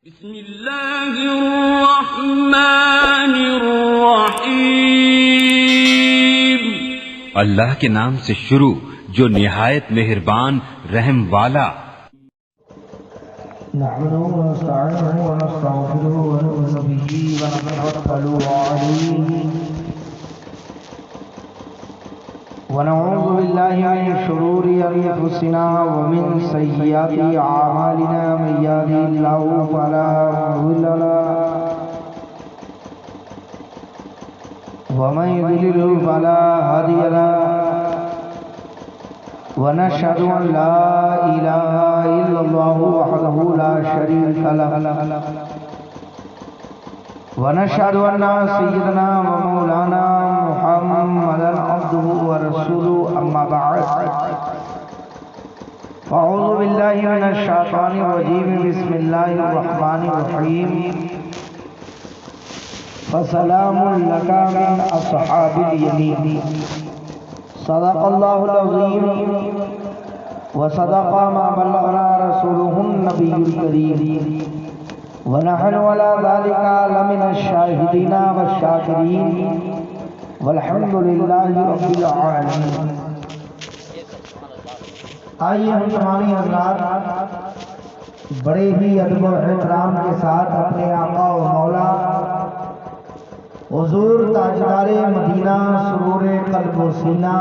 بسم اللہ الرحمن الرحیم۔ اللہ کے نام سے شروع جو نہایت مہربان رحم والا۔ نحمده ونستعينه ونستغفره ونؤمن به ونتوكل عليه ونعوذ بالله من شرور أنفسنا ومن سيئات أعمالنا من يهده الله فلا مضل له ومن يضلل فلا هادي له ونشهد أن لا إله إلا الله وحده لا شريك له ونشهد أن سيدنا ومولانا محمدا عبده ورسوله أما بعد فأعوذ بالله من الشيطان الرجيم بسم الله الرحمن الرحيم فسلام لك من أصحاب اليمين صدق الله العظيم وصدق ما بلغنا رسوله النبي الكريم ونحن على ذلك لمن الشاهدين والشاكرين والحمد لله رب العالمين۔ آئیے ہم تمام حضرات بڑے ہی ادب و احترام کے ساتھ اپنے آقا و مولا حضور تاجدار مدینہ سرور قلب و سینہ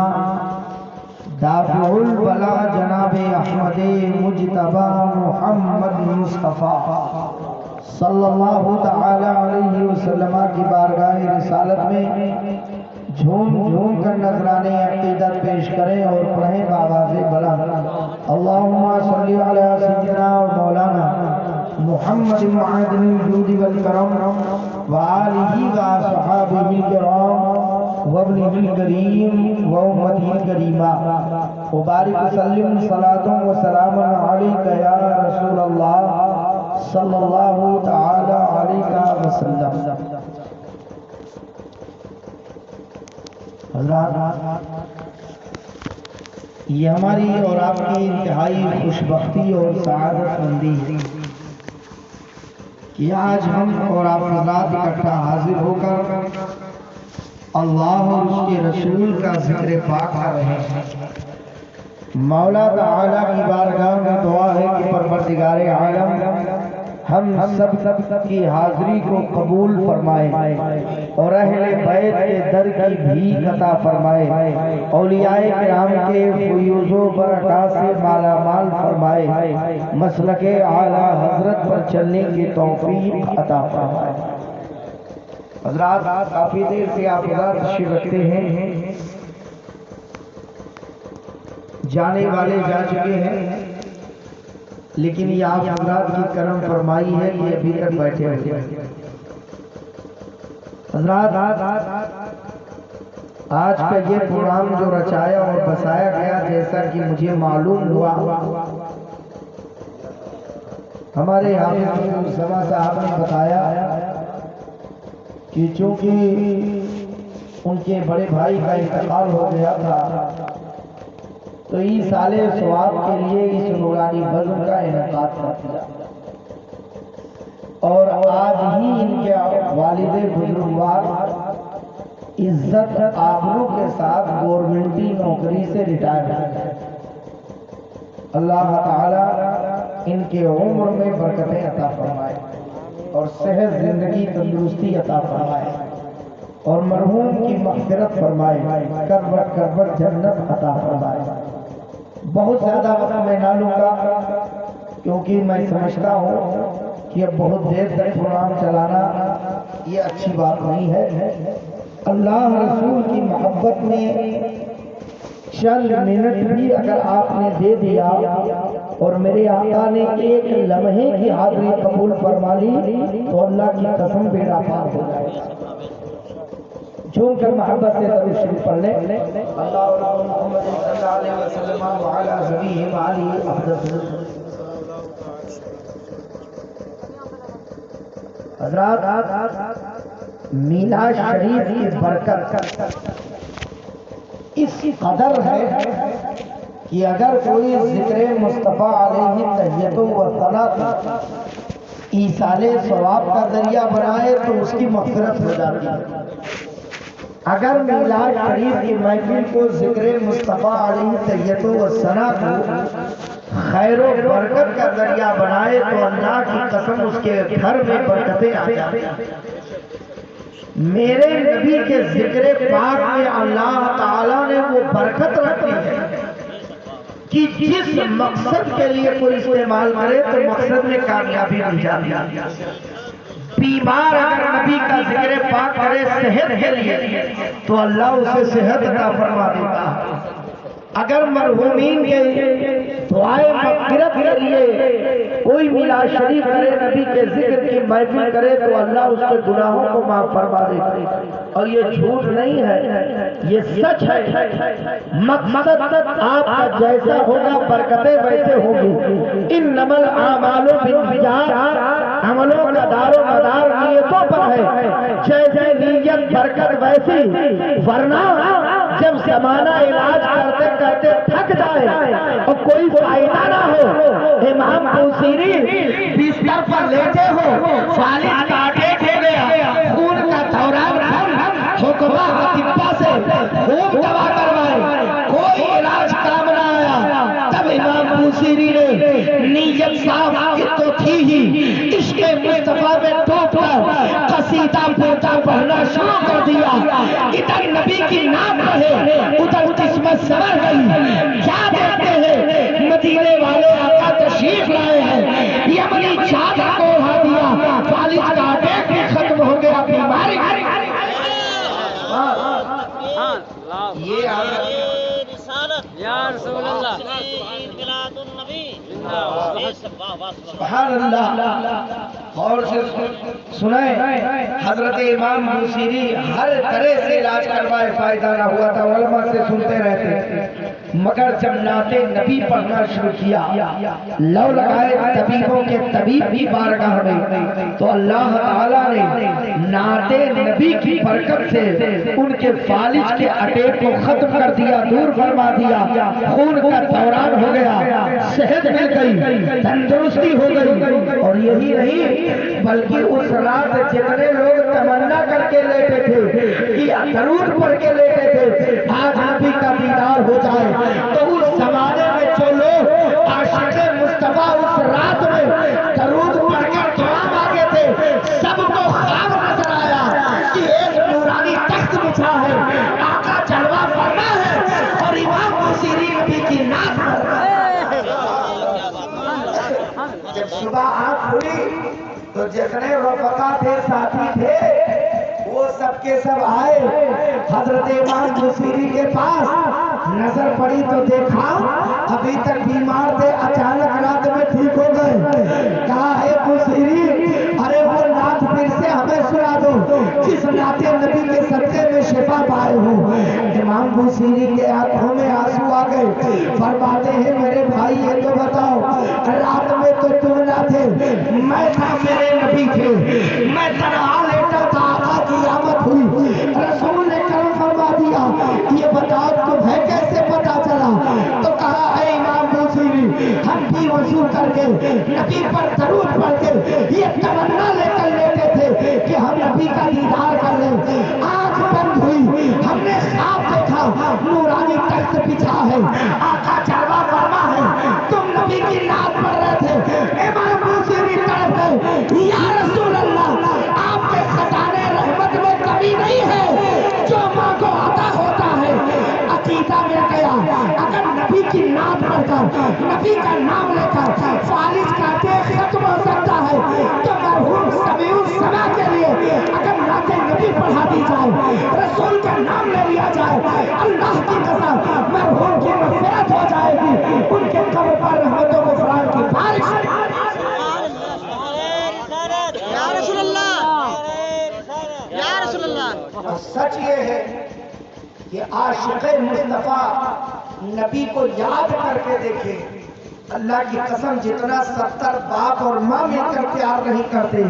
دافع البلا جناب احمد مجتبی محمد مصطفیٰ صلی اللہ تعالی علیہ وسلم کی بارگاہ رسالت میں جھوم جھوم کر نذرانے عقیدت پیش کریں اور پڑھیں بآواز بلند اللہم صلی علی سیدنا و مولانا محمد معدن الجود والکرم وآلہ وصحابہ الکرام وابنہ الکریم وامتہ الکریمہ وبارک وسلم صلاۃ و سلام علیک یا رسول اللہ صلی اللہ تعالی علیہ وسلم۔ حضرات، یہ ہماری اور آپ کی انتہائی خوش بختی اور سعادت مندی ہے کہ آج ہم اور آپ حضرات اکٹھا حاضر ہو کر اللہ اور اس کے رسول کا ذکر پاک کر رہے ہیں۔ مولا تعالیٰ کی بارگاہ میں دعا ہے کہ پروردگار عالم ہم سب کی حاضری کو قبول فرمائے اور اہل بیت کے در کی بھیک عطا فرمائے، اولیاء کرام کے فیوز و برکات سے مالا مال فرمائے، مسلک اعلیٰ حضرت پر چلنے کی توفیق عطا فرمائے۔ حضرات، کافی دیر سے آپ حضرات تشریف رکھتے ہیں، جانے والے جا چکے ہیں، لیکن یہ آپ حضرات کی کرم فرمائی ہے کہ ابھی تک بیٹھے ہوئے ہیں۔ حضرات، آج کا یہ پروگرام جو رچایا اور بسایا گیا، جیسا کہ مجھے معلوم ہوا، ہمارے حافظ سما صاحب نے بتایا کہ چونکہ ان کے بڑے بھائی کا انتقال ہو گیا تھا تو اس سال ثواب کے لیے اس نورانی بزم کا انعقاد کر دیا، اور آج ہی ان کے والد بزرگوار عزت آبرو کے ساتھ گورنمنٹی نوکری سے ریٹائر ہو گئے۔ اللہ تعالی ان کے عمر میں برکتیں عطا فرمائے اور صحت زندگی تندرستی عطا فرمائے اور مرحوم کی مغفرت فرمائے، کربت کربت جنت عطا فرمائے۔ بہت زیادہ وقت میں نہ لوں گا کیونکہ میں سمجھتا ہوں کہ اب بہت دیر تک پروگرام چلانا یہ اچھی بات نہیں ہے۔ اللہ رسول کی محبت میں چند منٹ بھی اگر آپ نے دے دیا اور میرے آقا نے ایک لمحے کی حاضری قبول فرما لی تو اللہ کی قسم بیڑا پار ہو جائے۔ جھوم کر محبت سے درود شریف پڑھ لیں۔ اللہ محمد صلی اللہ علیہ وسلم وعلی نبیہ وآلہ افضل۔ حضرات، میلاد شریف کی برکت اس قدر ہے کہ اگر کوئی ذکر مصطفیٰ علیہ تحیت و ثنا ایصال ثواب کا ذریعہ بنائے تو اس کی مغفرت ہو جاتی ہے۔ اگر میلاد شریف کی محفل کو ذکر مصطفیٰ علیہ تحیت و ثنا کو خیر و برکت کا ذریعہ بنائے تو اللہ کی قسم اس کے گھر میں برکتیں آ جائیں۔ میرے نبی کے ذکر پاک میں اللہ تعالیٰ نے وہ برکت رکھی ہے کہ جس مقصد کے لیے کوئی استعمال کرے تو مقصد میں کامیابی مل جاتی ہے۔ بیمار اگر نبی کا ذکر پاک کرے صحت کے لیے تو اللہ اسے صحت عطا فرما دیتا ہے۔ اگر مرحومین کے دعائے مغفرت کے لیے کوئی میلاد شریف کرے نبی کے ذکر کی محفل کرے تو اللہ اس کے گناہوں کو معاف فرما دیتا ہے۔ اور یہ جھوٹ نہیں ہے، یہ سچ ہے۔ مقصد آپ کا جیسا ہوگا برکتیں ویسے ہوگی۔ انما الاعمال بالنیات، عملوں کا دار و مدار نیتوں پر ہے، جیسے نیت برکت ویسی۔ ورنہ جب زمانہ علاج کرتے کرتے تھک جائے اور کوئی فائدہ نہ ہو، امام بوصیری بستر پر لیٹے ہو، فالج کاٹے ہو گیا، خون کا دوران حکمہ اطباء سے خوب دوا کروائے، کوئی علاج کام نہ آیا، تب امام بوصیری نے نیت صاف تو تھی ہی، عشق مصطفیٰ میں ڈوب کر قصیدہ پورتا پڑھنا شروع کر دیا۔ ادھر نبی کی نام رہے، ادھر قسمت سنور گئی۔ کیا دیکھتے ہیں مدینے والے آقا تشریف لائے ہیں، یمنی چادر کو اڑا دیا، فالج کا اٹیک بھی ختم ہو گیا، بیماری یہ یا رسول اللہ سبحان اللہ۔ اور سنیں حضرت امام بوصیری ہر طرح سے علاج کروائے، فائدہ نہ ہوا تھا، علماء سے سنتے رہتے، مگر جب نعت نبی پڑھنا شروع کیا، لو لگائے طبیبوں کے طبیب بھی بارگاہ میں، تو اللہ تعالیٰ نے نعت نبی کی برکت سے ان کے فالج کے اٹیک کو ختم کر دیا، دور فرما دیا، خون کا دوران ہو گیا، صحت مل گئی، تندرستی ہو گئی۔ اور یہی نہیں بلکہ اس رات جتنے لوگ تمنا کر کے لیٹے تھے کہ درود پڑھ کے لیٹے تھے آج نبی کا دیدار ہو جائے، تو اس زمانے میں جو لوگ عاشق مصطفیٰ اس رات میں درود پڑھ کر دعا مانگے تھے، سب کو خواب نظر آیا کہ ایک نورانی تخت بچھا ہے، آقا جلوہ فرما ہے اور امام بوصیری نبی کی نعت پڑھ رہا ہے۔ جب صبح آنکھ کھلی تو جتنے رفقا تھے، ساتھی تھے، وہ سب کے سب آئے حضرت امام بوصیری کے پاس۔ نظر پڑی تو دیکھا ابھی تک بیمار تھے، اچانک رات میں ٹھیک ہو گئے۔ کہا ہے بوصیری، ارے وہ نعت پھر سے ہمیں سنا دو جس نعت نبی کے صدقے میں شفا پائے ہو۔ امام بوصیری کے آنکھوں میں آنسو آ گئے، فرماتے ہیں میرے بھائی یہ تو بتاؤ، رات میں تو تم نہ تھے، میں تھا، میرے نبی تھے، میں تنہا لیٹا تھا، آقا کی آمد ہوئی، رسول نے کرم فرما دیا، یہ بتاؤ تمہیں کیسے پتا چلا؟ تو کہا اے امام بوصیری، ہم بھی وضو کر کے نبی پر درود پڑھ کے یہ تمنا لے کر لیتے تھے کہ ہم نبی کا دیدار کر لیں۔ آنکھ بند ہوئی، ہم نے خواب دیکھا نورانی تخت بچھا ہے، آقا جلوہ فرما ہے، تم نبی کی نعت پڑھ رہے تھے۔ امام بوصیری تڑپ گئے، یا رسول اللہ آپ کے خزانے رحمت میں کمی نہیں ہے، جو ماں کو عطا ہوتا ہے۔ عقیدہ مل گیا، اگر نبی کی نعت پڑھ کر نبی کا نام لے کر فالج کا اٹیک ختم ہو سکتا ہے، تو مرحوم سمیع السماع کے لیے اگر نعت نبی پڑھا دی جائے، رسول کا نام لے لیا جائے، اللہ کی قسم مرحوم کی مغفرت ہو جائے گی، ان کے قبر پر رحمت و غفران کی بارش۔ یا رسول اللہ، یا رسول اللہ۔ اور سچ یہ ہے کہ عاشق مصطفیٰ نبی کو یاد کر کے دیکھے، اللہ کی قسم جتنا 70 باپ اور ماں مل کر پیار نہیں کرتے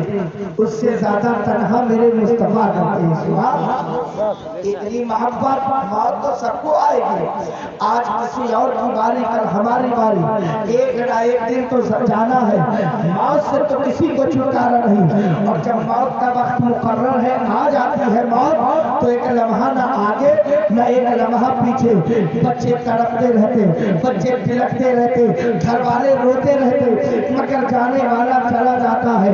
اس سے زیادہ تنہا میرے مصطفیٰ کرتے ہیں. سبحان اللہ. اتنی محبت. موت تو سب کو آئے گی, آج کسی اور کی باری, کل ہماری باری, ایک نہ ایک دن تو جانا ہے. موت سے تو کسی کو چھٹکارا نہیں, اور جب موت کا وقت مقرر ہے, آ جاتی ہے موت, تو ایک لمحہ نہ آگے نہ ایک لمحہ پیچھے. بچے تڑپتے رہتے, بچے بلکتے رہتے, گھر والے روتے رہتے, مگر جانے والا چلا جاتا ہے.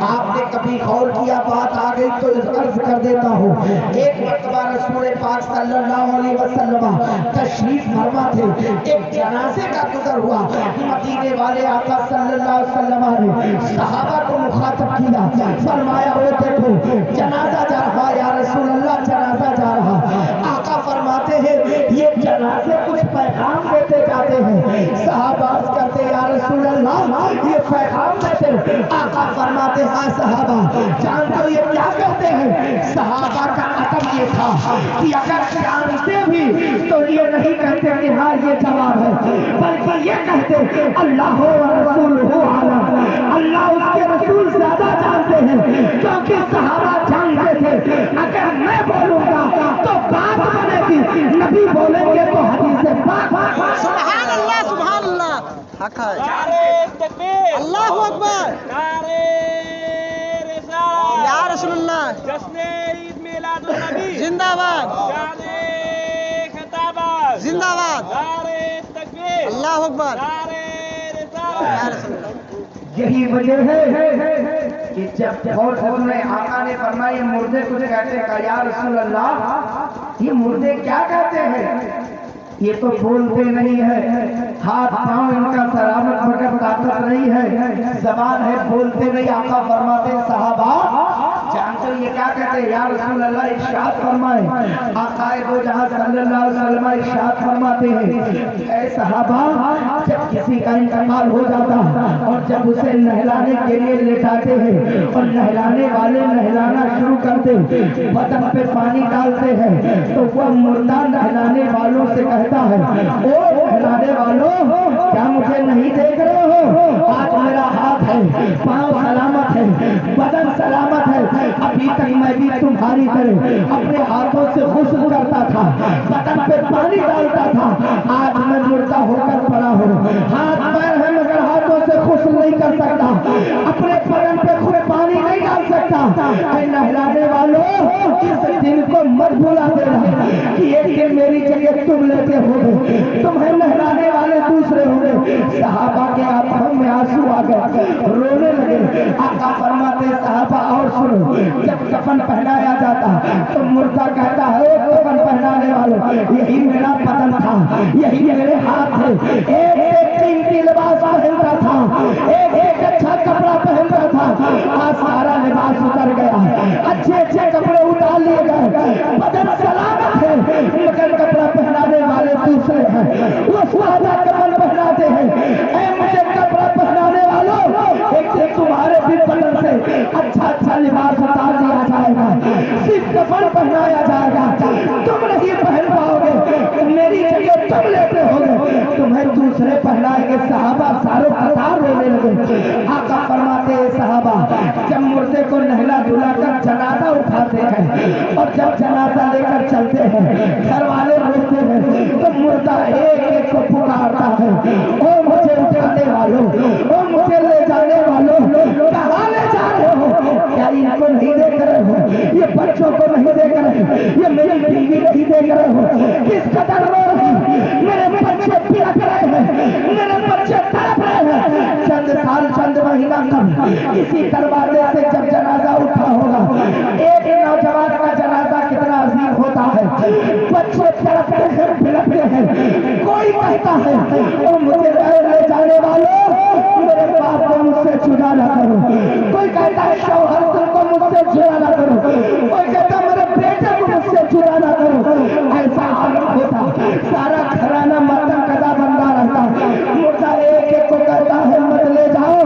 آپ نے کبھی غور کیا, بات آ گئی تو عرض کر دیتا ہوں. ایک مرتبہ رسول پاک صلی اللہ علیہ وسلم تشریف فرما تھے, ایک جنازے کا گزر ہوا. مدینے والے آقا صلی اللہ علیہ وسلم نے صحابہ کو مخاطب کیا, فرمایا وہ دیکھو جنازہ جا رہا, یا رسول اللہ جنازہ جا رہا. آقا فرماتے ہیں یہ جنازے کچھ پیغام دیتے جاتے ہیں. صحابہ کرتے یا رسول اللہ یہ پیغام دیتے. آقا فرماتے ہاں صحابہ جانتے ہو یہ کیا کہتے ہیں. صحابہ کا عدم یہ تھا کہ اگر جانتے بھی تو یہ نہیں کہتے کہ ہاں یہ جواب ہے, بلکہ یہ کہتے اللہ و رسولہ اعلم, اللہ اس کے رسول زیادہ جانتے ہیں. کیونکہ صحابہ جانتے تھے اگر میں بولوں گا تو بات بنے گی, نبی بولیں گے تو حدیث پاک. سبحان اللہ, سبحان اللہ. حق ہے. نعرہ تکبیر, اللہ اکبر. نعرہ رسالت, یا رسول اللہ. جشن عید میلاد النبی زندہ باد, شان خطابت, زندہ باد. نعرہ تکبیر, اللہ اکبر. نعرہ یا رسالت. رسول اللہ. یہی وجہ ہے کہ جب اور سنے آقا نے فرمایا یہ مردے کچھ کہتے ہیں, یا رسول اللہ یہ مردے کیا کہتے ہیں. یہ تو بولتے نہیں ہے, ہاتھ پاؤں ان کا سلامت مگر طاقت نہیں ہے, زبان ہے بولتے نہیں. آقا فرماتے صحابہ جانتے یہ کیا کہتے ہیں. یا رسول اللہ ارشاد فرمائے. آقا دو جہاں صلی اللہ علیہ وسلم ارشاد فرماتے ہیں اے صحابہ جب کسی کا انتقال ہو جاتا اور جب اسے نہلانے کے لیے لٹاتے ہیں اور نہلانے والے نہلانا شروع کرتے بدن پہ پانی ڈالتے ہیں تو وہ مردہ نہلانے والوں سے کہتا ہے او نہلانے والوں کیا مجھے نہیں دیکھ رہے ہو, آج میرا ہاتھ ہے, پاؤں سلامت ہے, بدن سلامت ہے. ابھی تک میں بھی تمہاری طرح اپنے ہاتھوں سے غسل کرتا تھا, بدن پہ پانی ڈالتا تھا, آج میں مردہ ہو کر پڑا ہوں. ہاتھ پیر ہے مگر ہاتھوں سے غسل نہیں کر سکتا, اپنے بدن پہ خود پانی نہیں ڈال سکتا. اے نہلانے والوں اس دن کو مت بھلا دینا کہ ایک دن میری جگہ تم لیتے ہو گے, تمہیں نہلانے والے دوسرے ہو گے. صحابہ کے آنکھوں میں آنسو آ گئے, رونے لگے. آقا فرماتے صحابہ اور سنو, جب کفن پہنایا جاتا تو مردہ کہتا ہے کفن پہنانے والوں یہی میرا بدن تھا, یہی میرے ہاتھ تھے, ایک ایک قیمتی لباس پہنتا تھا, ایک ایک اچھا کپڑا پہنتا تھا, آج سارا لباس اتر گیا, اچھے اچھے کپڑے اتار لیے گئے, بدن سلامت ہے مگر کپڑا پہنانے والے دوسرے ہیں. وہ سادہ کفن پہناتے ہیں. اے مجھے کپڑا پہنانے والوں ایک دن تمہارے بھی بدن سے اچھا اچھا لباس اتار دیا جائے گا, صرف کفن پہنایا جائے گا, تم نہیں پہن پاؤ گے, میری جگہ تم لیتے ہو گے, تمہیں دوسرے پہنائیں گے. صحابہ سارے قطار رونے لگے. آقا فرماتے ہیں صحابہ جب مردے کو نہلا دھلا کر جنازہ اٹھاتے ہیں اور جب جنازہ لے کر چلتے ہیں گھر والے روتے ہیں تو مردہ ایک ایک کو پکارتا ہے, او مجھے اٹھانے والوں, او مجھے لے جانے والوں, کہاں لے جا رہے ہو. کیا ان کو نہیں دیکھ رہے ہو, یہ بچوں کو نہیں دیکھ رہے ہو, یہ میری بیوی نہیں دیکھ رہے ہو, کس قدر رو رہی, میرے بچے پلک رہے ہیں, میرے بچے تڑپ رہے ہیں. چند سال چند مہینہ کم اسی دروازے سے جب جنازہ اٹھا ہوگا, ایک نوجوان کا جنازہ کتنا عظیم ہوتا ہے, بچے تڑپتے ہیں پلکتے ہیں. کوئی کہتا ہے او مجھے لے جانے والوں میرے باپ کو مجھ سے جدا نہ کرو, کوئی کہتا ہے شوہر تم کو مجھ سے جدا نہ کرو, کوئی کہتا ہے میرے بیٹے کو مجھ سے جدا نہ کرو. ایسا عالم ہوتا, سارا گھرانہ ماتم قضا بندہ رہتا. مردہ ایک ایک کو کہتا ہے مت لے جاؤ,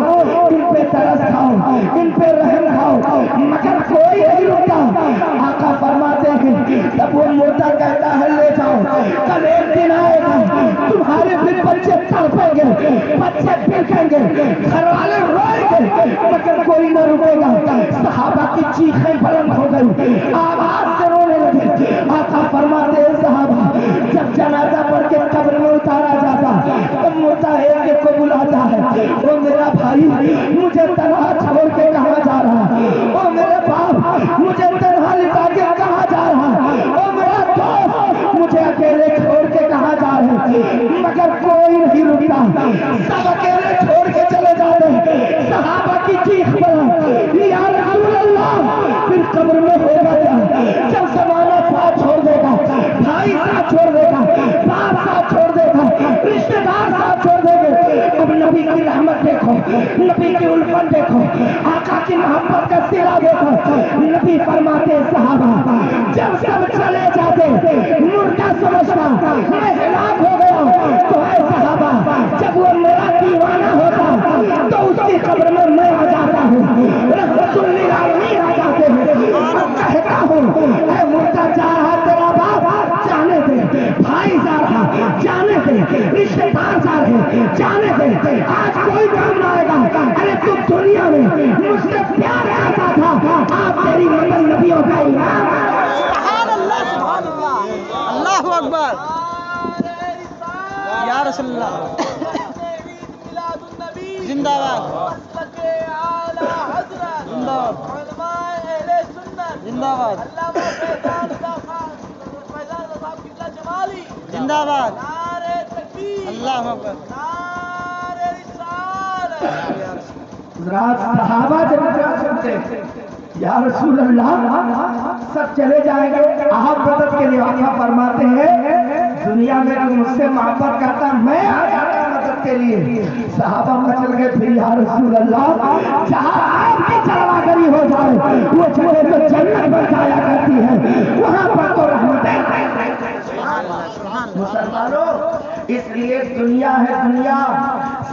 ان پہ ترس کھاؤ, ان پہ رحم کھاؤ, مگر کوئی نہیں رکتا. آقا فرماتے ہیں تب وہ مردہ کہتا ہے لے جاؤ, کل ایک دن آئے گا تمہارے بھی بچے تڑپیں گے, بچے بھیگیں گے، گھر والے روئیں گے، مگر کوئی نہ رکے گا۔ صحابہ کی چیخیں بلند ہو گئی، آواز سے رونے لگے۔ آقا فرماتے ہیں صحابہ جب جنازہ پڑھ کے قبر میں اتارا جاتا تو مردہ ایک کو بلاتا ہے، وہ میرا بھائی مجھے تنہا چھوڑ کے کہاں جا رہا ہے، او میرے باپ مجھے تنہا لٹا کے کہاں جا رہا ہے، او میرا دوست مجھے اکیلے چھوڑ کے کہاں جا رہے ہیں، مگر کوئی نہیں رکتا، سب اکیلے چھوڑ کے چلے جاتے ہیں۔ صحابہ کی چیخ بلند، یا رسول اللہ پھر قبر میں ہوگا کیا؟ جب زمانہ ساتھ چھوڑ دے گا، بھائی ساتھ چھوڑ دے گا، باپ ساتھ چھوڑ دے گا، رشتہ دار ساتھ چھوڑ دے گے، اب نبی کی رحمت دیکھو، نبی کی الفت دیکھو، آقا کی محبت کا سلا دیکھو۔ نبی فرماتے صحابہ جب سب چلے جاتے مردہ سمجھتا میں ہلاک ہو گیا، تو اے صحابہ جب وہ میرا دیوانہ ہوتا تو اس کی قبر میں آ جاتا ہوں، رحمت للعالمین آ جاتے ہیں اور کہتا ہوں اے مردہ جا رہا تیرا باپ جانے دے، بھائی جا رہا جانے دے، رشتہ دار جا رہے جانے دے، آج کوئی کام نہ آئے گا، ارے تو دنیا میں مجھ سے پیار کرتا تھا، آپ تیری مدد نبیوں کا ایمان۔ سبحان اللہ، سبحان اللہ، اللہ اکبر یا رسول اللہ، زندہ باد، زندہ باد، زندہ باد، زندہ باد، اللہ اکبر۔ حضرات صحابہ جب کیا سنتے یا رسول اللہ سب چلے جائیں گے، آپ مدد کے لیے آقا فرماتے ہیں دنیا میں جو مجھ سے محبت کرتا میں آ جاتا مدد کے لیے۔ صحابہ مچل گئے پھر یا رسول اللہ جہاں آپ کی چرواگری ہو جائے وہ جگہ تو جنت بن جایا کرتی ہے، وہاں پر تو رحمتیں۔ مسلمانوں اس لیے دنیا ہے دنیا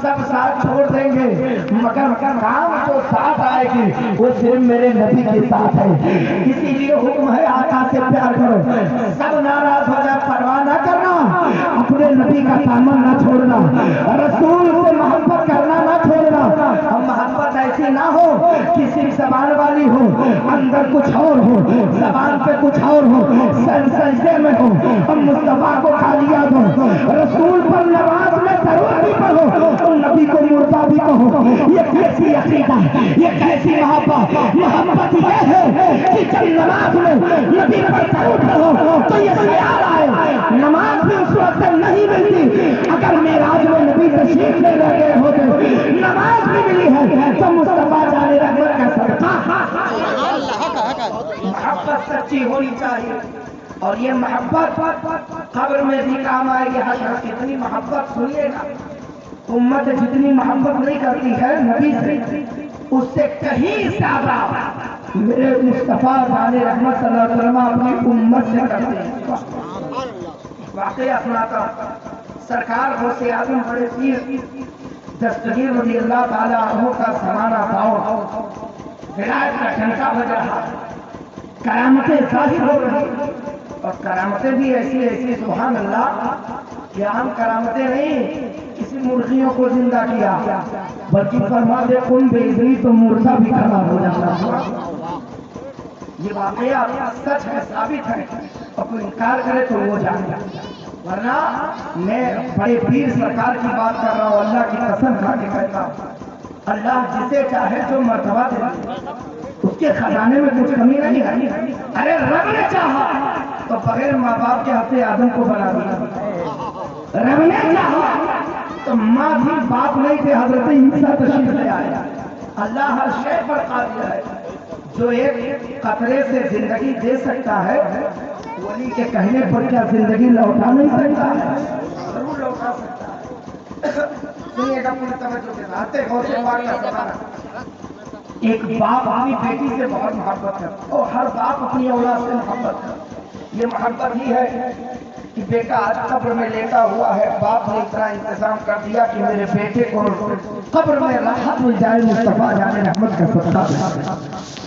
سب ساتھ چھوڑ دیں گے، مگر کام جو ساتھ آئے گی وہ صرف میرے نبی کے ساتھ ہے۔ اسی لیے حکم ہے آقا سے پیار کرو، سب ناراض ہو جائے پرواہ نہ کرنا، اپنے نبی کا دامن نہ چھوڑنا، رسول سے محبت کرنا نہ چھوڑنا۔ ہم محبت ایسی نہ ہو کسی زبان والی ہو، اندر کچھ اور ہو، زبان پہ کچھ اور ہو، سجدے میں ہو، ہم مصطفیٰ کو کھا لیا دو، رسول پر نماز میں درود بھی پڑھو اور نبی کو مردہ بھی کہو۔ یہ کیسی عقیدہ، یہ کیسی محبت یہ ہے کہ جب نماز میں نبی پر درود پڑھو تو یہ خیال آئے نماز بھی اس وقت نہیں ملتی، اگر معراج میں نبی تشریف لے گئے ہوتے نماز بھی ملی ہے تو مصطفیٰ جان رحمت کا صدقہ۔ محبت سچی ہونی چاہیے اور یہ محبت قبر میں بھی کام آئے گی۔ حضرت کتنی محبت سنیے گا، امت جتنی محبت نہیں کرتی ہے نبی سے اس سے کہیں زیادہ میرے مصطفیٰ جان رحمت صلی اللہ علیہ وسلم اپنی امت سے کرتے ہیں۔ واقعہ سناتا سرکار غوث اعظم بڑے پیر دستگیر رضی اللہ تعالیٰ عنہ کا زمانہ تھا، ولایت کا ڈنکا بج رہا، کرامتیں ظاہر ہو رہی اور کرامتیں بھی ایسی سبحان اللہ کہ عام کرامتیں نہیں، کسی مرغیوں کو زندہ کیا بلکہ فرماتے کن بیزی تو مردہ بھی کھڑا ہو جاتا۔ یہ واقعہ سچ ہے، ثابت ہے، اور کوئی انکار کرے تو وہ جانے، ورنہ میں بڑے پیر سرکار کی بات کر رہا ہوں، اللہ کی قسم کھا کے کہتا ہوں اللہ جسے چاہے جو مرتبہ دے اس کے خزانے میں کچھ کمی نہیں ہے۔ ارے رب نے چاہا تو بغیر ماں باپ کے ہفتے آدم کو بنا دیا، رب نے چاہا تو ماں بھی باپ نہیں تھے، حضرت عیسیٰ تشریف لے آیا۔ اللہ ہر شے پر قادر ہے، جو ایک قطرے سے زندگی دے سکتا ہے ولی کے کہنے پر کیا زندگی لوٹا نہیں سکتا ہے؟ ضرور لوٹا سکتا ہے۔ سنیے گا پوری توجہ کے ساتھ، غوث پاک کا زمانہ، ایک باپ اپنی بیٹی سے بہت محبت کرتا اور ہر باپ اپنی اولاد سے محبت کرتا۔ یہ محبت ہی ہے کہ بیٹا آج قبر میں لیٹا ہوا ہے، باپ نے اتنا انتظام کر دیا کہ میرے بیٹے کو قبر میں راحت مل جائے، مصطفیٰ جان رحمت کا صدقہ۔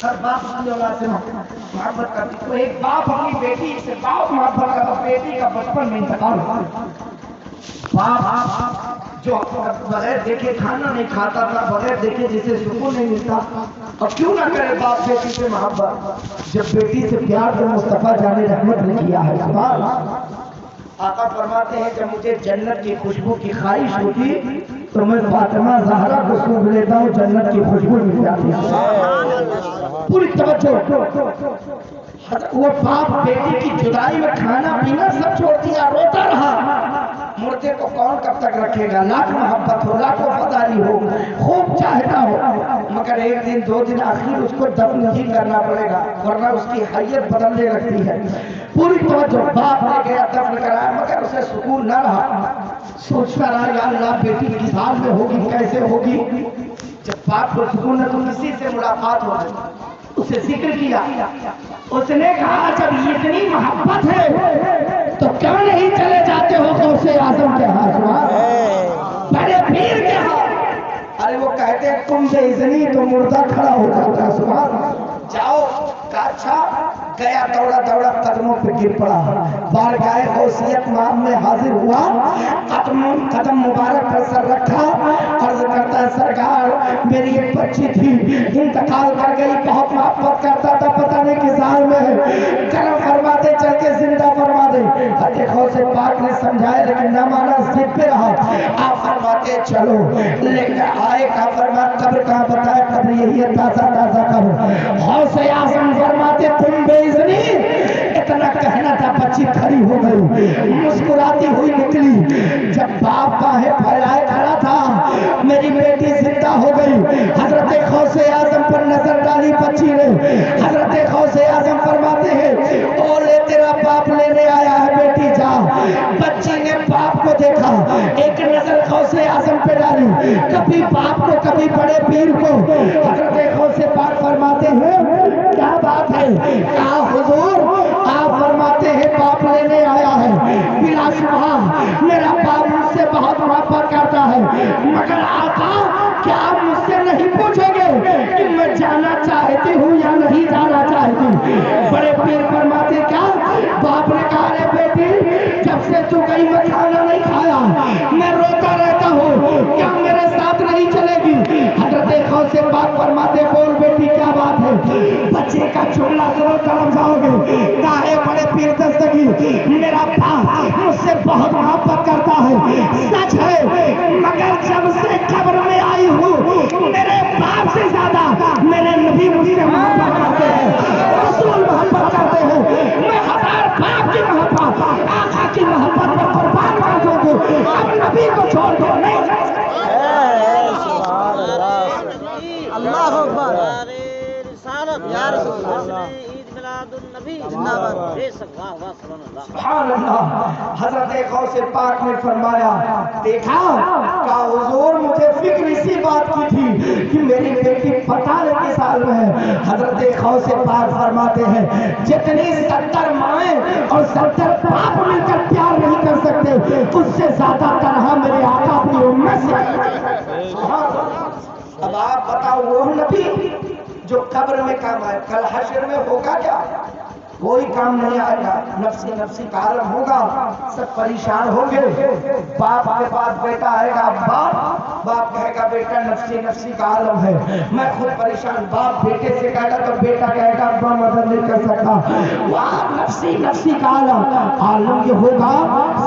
ہر باپ اپنی اولاد سے محبت کرتی، تو ایک باپ اپنی بیٹی سے باپ محبت کرتا، بیٹی کا بچپن میں انتقال ہوا، باپ جو بغیر دیکھے کھانا نہیں کھاتا تھا، بغیر دیکھے جسے سکون نہیں ملتا، اور کیوں نہ کرے باپ بیٹی سے محبت جب بیٹی سے پیار جو مصطفیٰ جان رحمت نے کیا ہے۔ سبحان اللہ۔ آقا فرماتے ہیں جب مجھے جنت کی خوشبو کی خواہش ہوتی تو میں فاطمہ زہرا کو سونگھ لیتا ہوں، جنت کی خوشبو مل جاتی ہے۔ پوری توجہ، وہ باپ بیٹی کی جدائی میں کھانا پینا سب چھوڑ دیا، روتا رہا۔ مردے کو کون کب تک رکھے گا؟ لاکھ محبت ہو، لاکھ وفاداری ہو، خوب چاہتا ہو، مگر ایک دن دو دن آخر اس کو دفن ہی کرنا پڑے گا، ورنہ اس کی حیت بدلنے لگتی ہے۔ پوری توجہ، باپ نے گیا دفن کرایا مگر اسے سکون نہ رہا، سوچتا رہا یا اللہ بیٹی کس حال میں ہوگی، کیسے ہوگی۔ جب باپ کو سکون نہ تو کسی سے ملاقات ہو گئی، اسے ذکر کیا، اس نے کہا جب اتنی محبت ہے تو کیوں نہیں چلے جاتے ہو غوث اعظم کے ہاتھ، بڑے پیر کے ہاتھ؟ ارے وہ کہتے ہیں تم سے اذنی تو مردہ کھڑا ہو جاتا۔ سبحان، جاؤ کہا اچھا، گیا دوڑا دوڑا قدموں پہ گر پڑا، بارگاہ غوثیت مام میں حاضر ہوا، قدم مبارک پر سر رکھا، عرض کرتا ہے سرکار میری ایک بچی تھی انتقال کر گئی، بہت محبت کرتا تھا، پتہ نہیں کس حال میں ہے، کرم فرما دے، چل کے زندہ فرما دے۔ حضرت غوث پاک نے سمجھایا لیکن نہ مانا، ضد پہ رہا۔ آپ فرماتے چلو لے کر آئے، کہا فرما قبر کہاں بتایا، قبر یہی ہے، تازہ تازہ قبر۔ غوث اعظم فرماتے تم بے اذنی، اتنا کہنا تھا بچی کھڑی ہو گئی، مسکراتی ہوئی نکلی، جب باپ باہیں پھیلائے کھڑا تھا، میری بیٹی زندہ ہو گئی۔ حضرت غوث اعظم پر نظر ڈالی بچی نے، حضرت غوث اعظم فرماتے ہیں اولے تیرا باپ لینے آیا ہے بیٹی جا۔ بچی نے باپ کو دیکھا، ایک نظر غوث اعظم پہ ڈالی، کبھی باپ کو کبھی بڑے پیر کو۔ حضرت غوث پاک فرماتے ہیں کیا بات ہے؟ کہا حضور آپ فرماتے ہیں باپ لینے آیا ہے، بلا شبہ میرا باپ مجھ سے بہت محبت کرتا ہے، مگر آقا کیا آپ مجھ سے نہیں پوچھیں گے کہ میں جانا چاہتی ہوں یا نہیں جانا چاہتی؟ بڑے پیر فرماتے کیا؟ باپ نے کہا رے بیٹی جب سے تو گئی میں کھانا نہیں کھایا، میں روتا رہتا ہوں، کیا میرے ساتھ نہیں چلے گی؟ حضرت غوث پاک فرماتے بول بیٹی کیا بات ہے؟ بچے کا چولہا ضرور طرف جاؤ گے، کہا بڑے پیر دستگیر میرا باپ مجھ سے بہت محبت کرتا ہے، سچ ہے، مگر جب سے قبر میں آئی ہوں میرے باپ سے زیادہ میرے نبی مجھ سے محبت کرتے ہیں، رسول محبت کرتے ہیں، میں ہزار باپ کی محبت آقا کی محبت پر قربان کر دوں گی، اب نبی کو چھوڑ دو نہیں جا سکتے۔ اللہ اکبر یا رسول اللہ، عید میلاد النبی زندہ باد، بے شک واہ واہ سبحان اللہ سبحان اللہ۔ حضرت غوث پاک نے فرمایا دیکھا کہا حضور مجھے فکر اسی بات کی تھی کہ میری بیٹی پتہ نہیں کس حال میں ہے۔ حضرت غوث پاک فرماتے ہیں جتنی 70 مائیں اور 70 باپ مل کر پیار نہیں کر سکتے اس سے زیادہ تنہا میرے آقا اپنی امت سے۔ اب آپ بتاؤ وہ نبی جو قبر میں کام آئے کل حشر میں ہوگا کیا؟ کوئی کام نہیں آئے گا، نفسی نفسی کا عالم ہوگا، سب پریشان ہوں گے۔ باپ کے پاس بیٹا آئے گا، باپ کہے گا بیٹا نفسی نفسی کا عالم ہے، میں خود پریشان، باپ بیٹے سے کہے گا تو بیٹا کہے گا ابا مدد نہیں کر سکتا، وہاں نفسی نفسی کا عالم یہ ہوگا،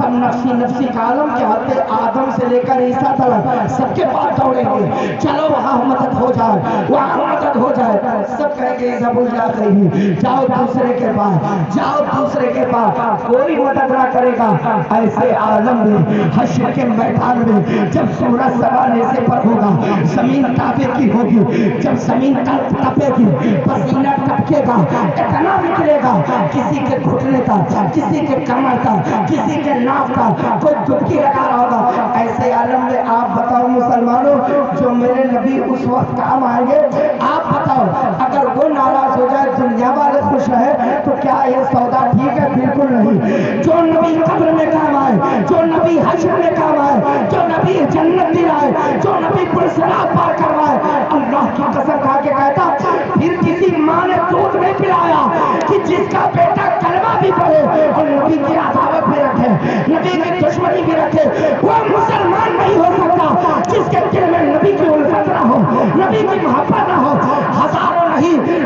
سب نفسی نفسی کا عالم کے حضرت آدم سے لے کر عیسیٰ تک سب کے پاس دوڑیں گے، چلو وہاں مدد ہو جائے، وہاں مدد ہو جائے، سب کہیں گے زبور جا رہی، جاؤ دوسرے کے جاؤ دوسرے کے پاس، کوئی مدد نہ کرے گا۔ ایسے عالم میں حشر کے میدان میں جب سورج سوانے سے پر ہوگا، زمین تابے کی ہوگی، جب زمین تپے گی پسینہ ٹپکے گا، اتنا نکلے گا کسی کے گھٹنے کا، کسی کے کمر کا، کسی کے ناف کا، کوئی ڈبکی لگا رہا ہوگا۔ ایسے عالم میں آپ بتاؤ مسلمانوں جو میرے نبی اس وقت کام آئیں گے، آپ بتاؤ اگر وہ ناراض ہو جائے دنیا والے خوش رہے تو کیا یہ سودا ٹھیک ہے؟ بالکل نہیں۔ جو نبی قبر میں کام آئے، جو نبی حشر میں کام آئے، جو نبی جنت دلائے، جو نبی پرصراط پار کروائے، اللہ کی قسم کھا کے کہتا پھر کسی ماں نے دودھ نہیں پلایا کہ جس کا بیٹا کلمہ بھی پڑھے اور نبی کی عداوت بھی رکھے، نبی کی دشمنی بھی رکھے، وہ مسلمان نہیں ہو سکتا۔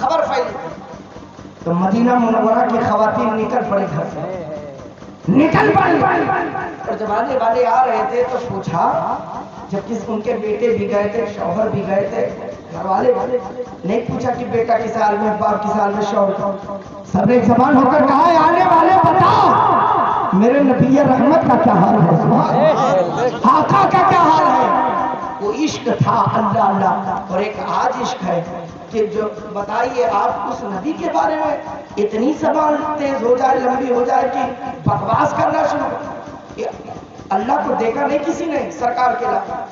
خبر پھیلی تو مدینہ منورہ کی خواتین نکل پڑی گھر سے، نکل پڑی، اور جب آنے والے آ رہے تھے تو پوچھا، جب ان کے بیٹے بھی گئے تھے، شوہر بھی گئے تھے، گھر والے نہیں پوچھا کہ بیٹا کس حال میں، باپ کس حال میں، شوہر، سب نے ایک زبان ہو کر کہا ہے آنے والے بتاؤ میرے نبی رحمت کا کیا حال ہے، آقا کا کیا حال ہے۔ وہ عشق تھا اللہ اللہ، اور ایک آج عشق ہے کہ جو بتائیے آپ اس نبی کے بارے میں اتنی زبان تیز ہو جائے، لمبی ہو جائے کہ بکواس کرنا شروع۔ اللہ کو دیکھا نہیں کسی نے سرکار کے علاوہ۔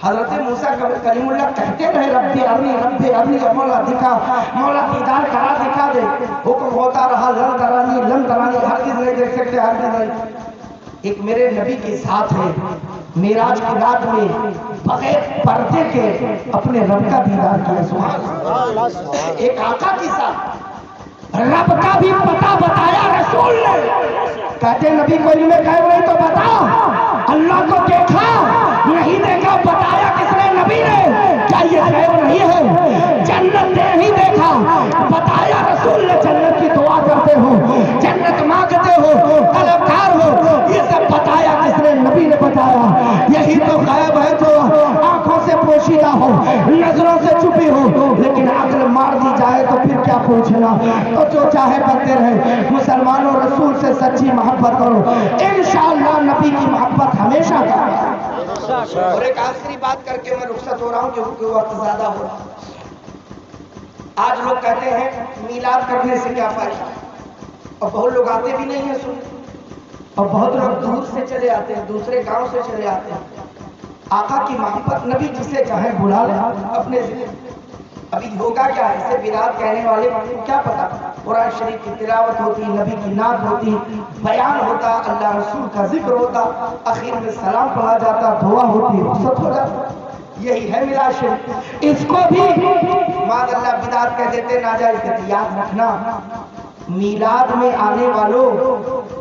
حضرت موسیٰ کلیم اللہ کہتے رہے ربی ارنی مولا دکھا، مولا دیدار کرا دکھا دے، حکم ہوتا رہا لم ترانی ہرگز نہیں دیکھ سکتے، ہرگز نہیں۔ ایک میرے نبی کے ساتھ ہے معراج کی رات میں بغیر پردے کے اپنے رب کا دیدار کیا، سبحان اللہ۔ ایک آقا کے ساتھ رب کا بھی پتہ بتایا رسول نے، کہتے نبی کو علم غیب نہیں تو بتا، اللہ کو دیکھا نہیں دیکھا بتایا کس نے، نبی نے، کیا یہ غیب نہیں ہے؟ جنت نہیں دیکھا بتایا رسول نے، جنت کی دعا کرتے ہو، جنت مانگتے ہو، طلبگار ہو، یہ سب بتایا کس نے؟ نبی نے بتایا۔ یہی تو غیب ہے جو آنکھوں سے پوشیدہ ہو، نظروں سے چھپی ہو، لیکن عقل مار دی جائے تو پھر کیا پوچھنا۔ تو جو چاہے بنتے رہے، مسلمانوں رسول سے سچی محبت کرو، انشاءاللہ نبی کی محبت ہمیشہ کرو۔ اور ایک آخری بات کر کے میں رخصت ہو رہا ہوں کیونکہ وقت زیادہ ہو رہا۔ آج لوگ کہتے ہیں میلاد کرنے سے کیا فائدہ، اور بہت لوگ آتے بھی نہیں ہیں سننے، اور بہت لوگ دور سے چلے آتے ہیں، دوسرے گاؤں سے چلے آتے ہیں۔ آقا کی محبت، نبی جسے چاہے بلا لے اپنے ذکر۔ ابھی ہوگا کیا ہے، اسے بلال کہنے والے کیا پتا، قرآن شریف کی تلاوت ہوتی، نبی کی نعت ہوتی، بیان ہوتا، اللہ رسول کا ذکر ہوتا، اخیر میں سلام پڑھا جاتا، دعا ہوتی، رخصت ہو جاتا۔ یہی ہے میلاد شریف۔ اس کو بھی معاذ اللہ بدعت کہہ دیتے، ناجائز کہتے۔ یاد رکھنا میلاد میں آنے والوں،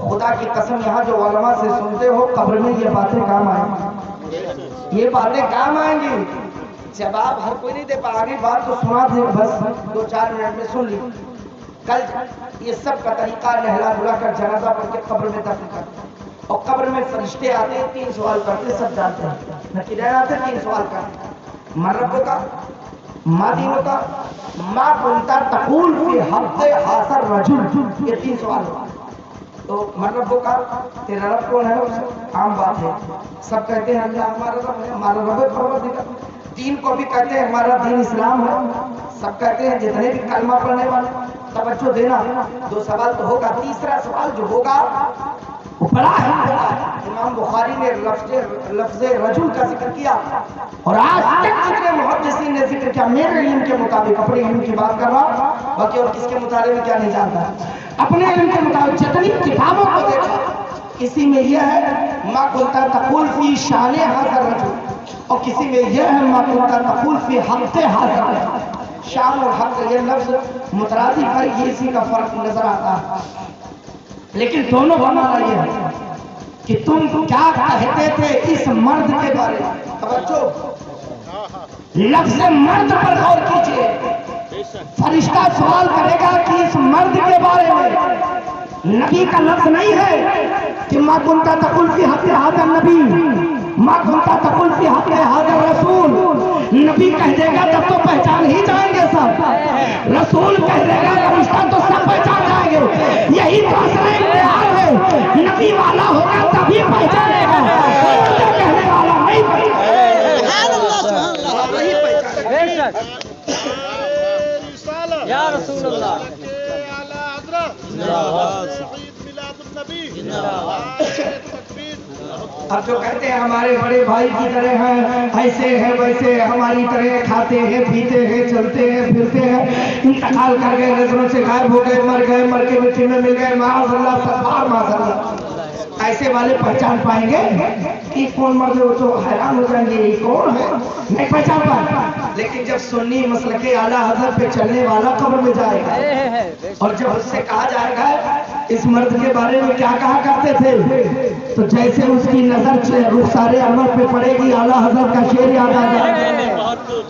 خدا کی قسم یہاں جو علماء سے سنتے ہو، قبر میں یہ باتیں کام آئیں گی، یہ باتیں کام آئیں گی۔ جواب ہر کوئی نہیں دے پا، آگے بات تو سنا دے، بس 2-4 منٹ میں سن لی۔ کل یہ سب کا طریقہ نہلا دھلا کر جنازہ پڑھ کے قبر میں دفن کرتے ہیں، اور قبر میں فرشتے آتے ہیں، 3 سوال کرتے، سب جانتے ہیں، نقیدین آتے 3 سوال کرتے ہیں، من ربک کا، ما دینک کا، ما کنت تقول فی حق ھذا الرجل، یہ 3 سوال ہوتے ہیں۔ تو من ربک کا، تیرا رب کون ہے؟ عام بات ہے، سب کہتے ہیں اللہ ہمارا رب ہے، ہمارا رب ہے پروردگار۔ دین کو بھی کہتے ہیں ہمارا دین اسلام ہے، سب کہتے ہیں جتنے بھی کلمہ پڑھنے والے، توجہ دینا، 2 سوال تو ہوگا، تیسرا سوال جو ہوگا وہ بڑا ہے۔ امام بخاری نے لفظ رجل کا ذکر کیا، اور آج تک جتنے محدثین نے ذکر کیا، میرے علم کے مطابق، اپنے علم کی بات کر رہا، باقی اور کس کے مطالعے میں کیا نہیں جانتا، اپنے علم کے مطابق جتنی کتابوں کو دیکھا، کسی میں یہ ہے ما کنت تقول فی شان ھذا الرجل، اور کسی میں یہ ہے ما کنت تقول فی حق ھذا الرجل۔ شان اور حق یہ لفظ مترادف ہے، یہ اسی کا فرق نظر آتا ہے، لیکن دونوں کا معنی یہ ہے کہ تم کیا کہتے تھے اس مرد کے بارے میں۔ توجہ، لفظ مرد پر غور کیجئے۔ فرشتہ سوال کرے گا کہ اس مرد کے بارے میں، نبی کا لفظ نہیں ہے کہ ما کنت تقول فی حق ھذا النبی، ما کنت تقول فی حق ھذا الرسول۔ نبی کہہ دے گا تب تو پہچان ہی جائیں گے سب، رسول کہہ دے گا فرشتہ تو سب پہچان جائیں گے۔ یہی تو اصل امتحان ہے، نبی والا ہوگا تبھی پہچانے گا، کہنے والا نہیں پہچانے گا۔ یا رسول اللہ، اب جو کہتے ہیں ہمارے بڑے بھائی کی طرح ہیں، ایسے ہیں ویسے، ہماری طرح کھاتے ہیں پیتے ہیں چلتے ہیں پھرتے ہیں، انتقال کر گئے، نظروں سے غائب ہو گئے، مر کے مٹی میں مل گئے، معاذ اللہ ستار معاذ اللہ، ایسے والے پہچان پائیں گے کہ کون مرد ہو تو حیران ہو جائیں گے یہ کون ہے، نہیں پہچان پائیں۔ لیکن جب سنی مسلک اعلیٰ حضرت پہ چلنے والا قبر میں جائے گا، اور جب اس سے کہا جائے گا اس مرد کے بارے میں کیا کہا کرتے تھے، تو جیسے اس کی نظر رخسار انور پہ پڑے گی، اعلیٰ حضرت کا شعر یاد آ جائے گا،